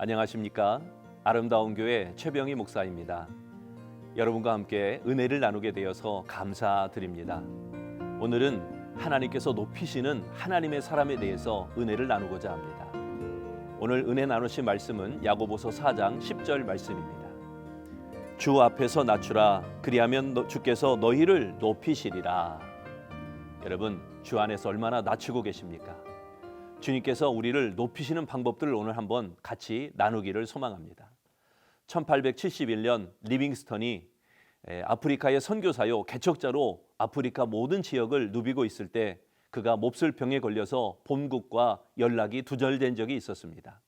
안녕하십니까? 아름다운 교회 최병희 목사입니다. 여러분과 함께 은혜를 나누게 되어서 감사드립니다. 오늘은 하나님께서 높이시는 하나님의 사람에 대해서 은혜를 나누고자 합니다. 오늘 은혜 나누신 말씀은 야고보서 4장 10절 말씀입니다. 주 앞에서 낮추라, 그리하면 주께서 너희를 높이시리라. 여러분, 주 안에서 얼마나 낮추고 계십니까? 주님께서 우리를 높이시는 방법들을 오늘 한번 같이 나누기를 소망합니다. 1871년 리빙스턴이 아프리카의 선교사요 개척자로 아프리카 모든 지역을 누비고 있을 때 그가 몹쓸 병에 걸려서 본국과 연락이 두절된 적이 있었습니다.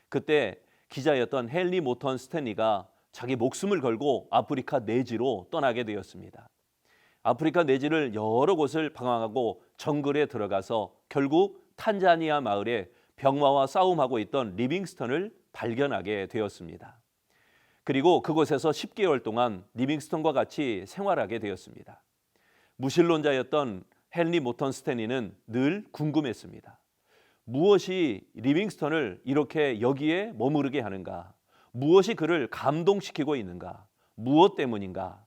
그때 기자였던 헨리 모턴 스탠리가 자기 목숨을 걸고 아프리카 내지로 떠나게 되었습니다. 아프리카 내지를 여러 곳을 방황하고 정글에 들어가서 결국 탄자니아 마을에 병마와 싸움하고 있던 리빙스턴을 발견하게 되었습니다. 그리고 그곳에서 10개월 동안 리빙스턴과 같이 생활하게 되었습니다. 무신론자였던 헨리 모턴 스탠리는 늘 궁금했습니다. 무엇이 리빙스턴을 이렇게 여기에 머무르게 하는가? 무엇이 그를 감동시키고 있는가? 무엇 때문인가?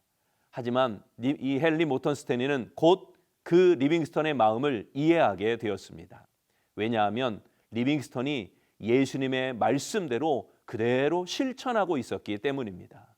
하지만 이 헨리 모턴 스탠리는 곧 그 리빙스턴의 마음을 이해하게 되었습니다. 왜냐하면 리빙스턴이 예수님의 말씀대로 그대로 실천하고 있었기 때문입니다.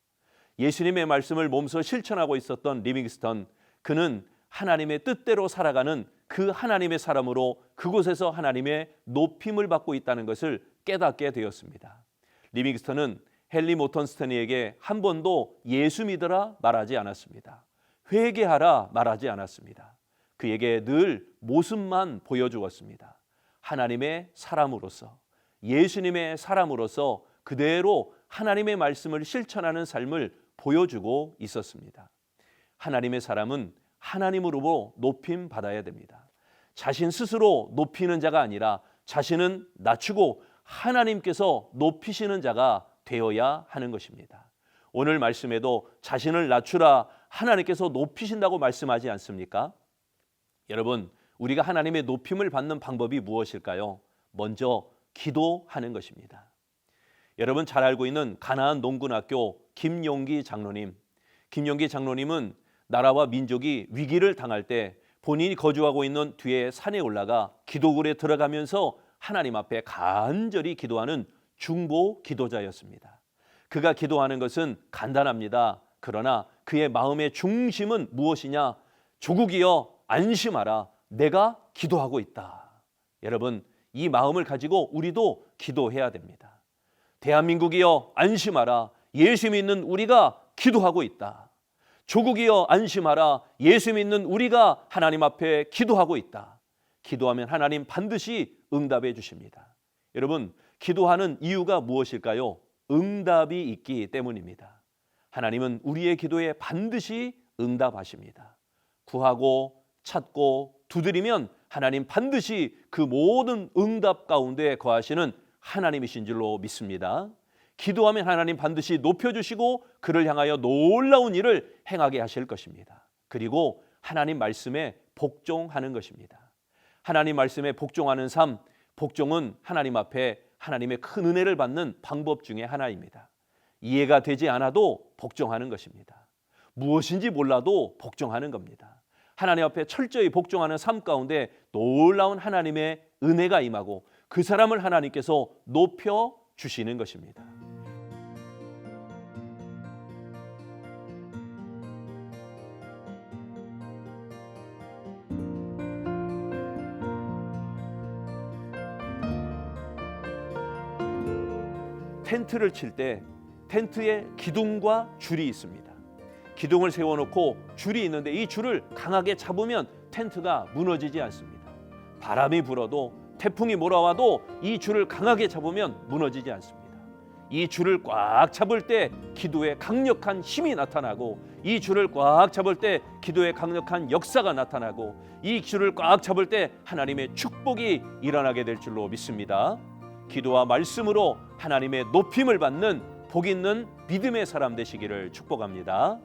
예수님의 말씀을 몸소 실천하고 있었던 리빙스턴, 그는 하나님의 뜻대로 살아가는 그 하나님의 사람으로 그곳에서 하나님의 높임을 받고 있다는 것을 깨닫게 되었습니다. 리빙스턴은 헨리 모턴 스탠리에게 한 번도 예수 믿어라 말하지 않았습니다. 회개하라 말하지 않았습니다. 그에게 늘 모습만 보여주었습니다. 하나님의 사람으로서, 예수님의 사람으로서 그대로 하나님의 말씀을 실천하는 삶을 보여주고 있었습니다. 하나님의 사람은 하나님으로 높임 받아야 됩니다. 자신 스스로 높이는 자가 아니라 자신은 낮추고 하나님께서 높이시는 자가 되어야 하는 것입니다. 오늘 말씀에도 자신을 낮추라, 하나님께서 높이신다고 말씀하지 않습니까? 여러분, 우리가 하나님의 높임을 받는 방법이 무엇일까요? 먼저 기도하는 것입니다. 여러분 잘 알고 있는 가나안 농군학교 김용기 장로님. 김용기 장로님은 나라와 민족이 위기를 당할 때 본인이 거주하고 있는 뒤에 산에 올라가 기도굴에 들어가면서 하나님 앞에 간절히 기도하는 중보 기도자였습니다. 그가 기도하는 것은 간단합니다. 그러나 그의 마음의 중심은 무엇이냐? 조국이여 안심하라, 내가 기도하고 있다. 여러분, 이 마음을 가지고 우리도 기도해야 됩니다. 대한민국이여 안심하라, 예수 믿는 우리가 기도하고 있다. 조국이여 안심하라, 예수 믿는 우리가 하나님 앞에 기도하고 있다. 기도하면 하나님 반드시 응답해 주십니다. 여러분, 기도하는 이유가 무엇일까요? 응답이 있기 때문입니다. 하나님은 우리의 기도에 반드시 응답하십니다. 구하고 찾고 두드리면 하나님 반드시 그 모든 응답 가운데 거하시는 하나님이신 줄로 믿습니다. 기도하면 하나님 반드시 높여주시고 그를 향하여 놀라운 일을 행하게 하실 것입니다. 그리고 하나님 말씀에 복종하는 것입니다. 하나님 말씀에 복종하는 삶, 복종은 하나님 앞에 하나님의 큰 은혜를 받는 방법 중에 하나입니다. 이해가 되지 않아도 복종하는 것입니다. 무엇인지 몰라도 복종하는 겁니다. 하나님 앞에 철저히 복종하는 삶 가운데 놀라운 하나님의 은혜가 임하고 그 사람을 하나님께서 높여 주시는 것입니다. 텐트를 칠 때 텐트에 기둥과 줄이 있습니다. 기둥을 세워놓고 줄이 있는데 이 줄을 강하게 잡으면 텐트가 무너지지 않습니다. 바람이 불어도 태풍이 몰아와도 이 줄을 강하게 잡으면 무너지지 않습니다. 이 줄을 꽉 잡을 때 기도의 강력한 힘이 나타나고 이 줄을 꽉 잡을 때 기도의 강력한 역사가 나타나고 이 줄을 꽉 잡을 때 하나님의 축복이 일어나게 될 줄로 믿습니다. 기도와 말씀으로 하나님의 높임을 받는 복 있는 믿음의 사람 되시기를 축복합니다.